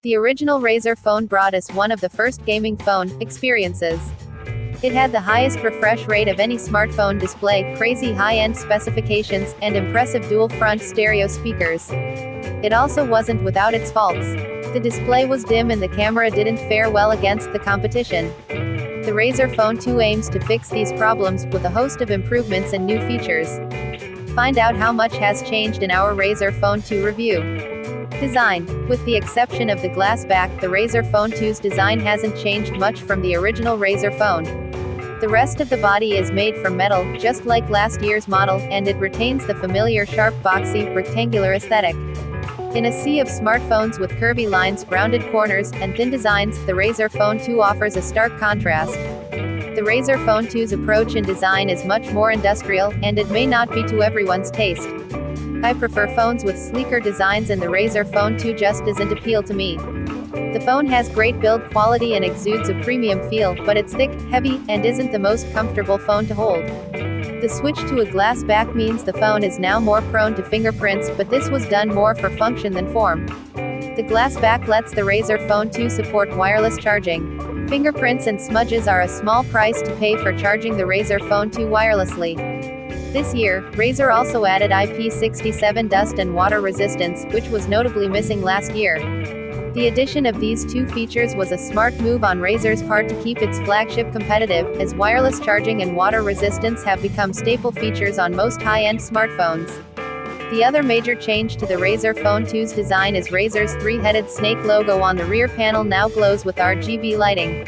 The original Razer phone brought us one of the first gaming phone experiences. It had the highest refresh rate of any smartphone display, crazy high-end specifications, and impressive dual-front stereo speakers. It also wasn't without its faults. The display was dim and the camera didn't fare well against the competition. The Razer Phone 2 aims to fix these problems, with a host of improvements and new features. Find out how much has changed in our Razer Phone 2 review. Design. With the exception of the glass back, the Razer Phone 2's design hasn't changed much from the original Razer phone. The rest of the body is made from metal, just like last year's model, and it retains the familiar sharp, boxy, rectangular aesthetic. In a sea of smartphones with curvy lines, rounded corners, and thin designs, the Razer Phone 2 offers a stark contrast. The Razer Phone 2's approach in design is much more industrial, and it may not be to everyone's taste. I prefer phones with sleeker designs, and the Razer Phone 2 just doesn't appeal to me. The phone has great build quality and exudes a premium feel, but it's thick, heavy, and isn't the most comfortable phone to hold. The switch to a glass back means the phone is now more prone to fingerprints, but this was done more for function than form. The glass back lets the Razer Phone 2 support wireless charging. Fingerprints and smudges are a small price to pay for charging the Razer Phone 2 wirelessly. This year, Razer also added IP67 dust and water resistance, which was notably missing last year. The addition of these two features was a smart move on Razer's part to keep its flagship competitive, as wireless charging and water resistance have become staple features on most high-end smartphones. The other major change to the Razer Phone 2's design is Razer's three-headed snake logo on the rear panel now glows with RGB lighting.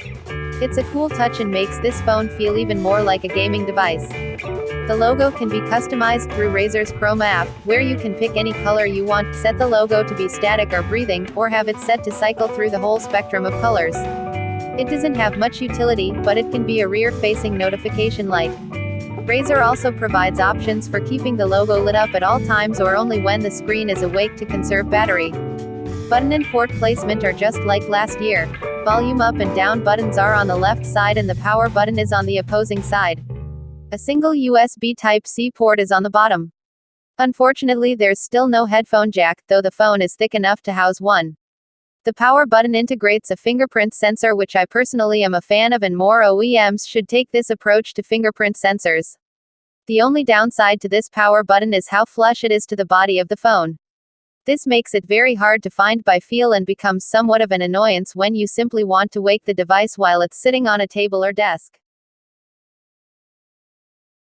It's a cool touch and makes this phone feel even more like a gaming device. The logo can be customized through Razer's Chroma app, where you can pick any color you want, set the logo to be static or breathing, or have it set to cycle through the whole spectrum of colors. It doesn't have much utility, but it can be a rear-facing notification light. Razer also provides options for keeping the logo lit up at all times or only when the screen is awake to conserve battery. Button and port placement are just like last year. Volume up and down buttons are on the left side and the power button is on the opposing side. A single USB Type-C port is on the bottom. Unfortunately, there's still no headphone jack, though the phone is thick enough to house one. The power button integrates a fingerprint sensor, which I personally am a fan of, and more OEMs should take this approach to fingerprint sensors. The only downside to this power button is how flush it is to the body of the phone. This makes it very hard to find by feel and becomes somewhat of an annoyance when you simply want to wake the device while it's sitting on a table or desk.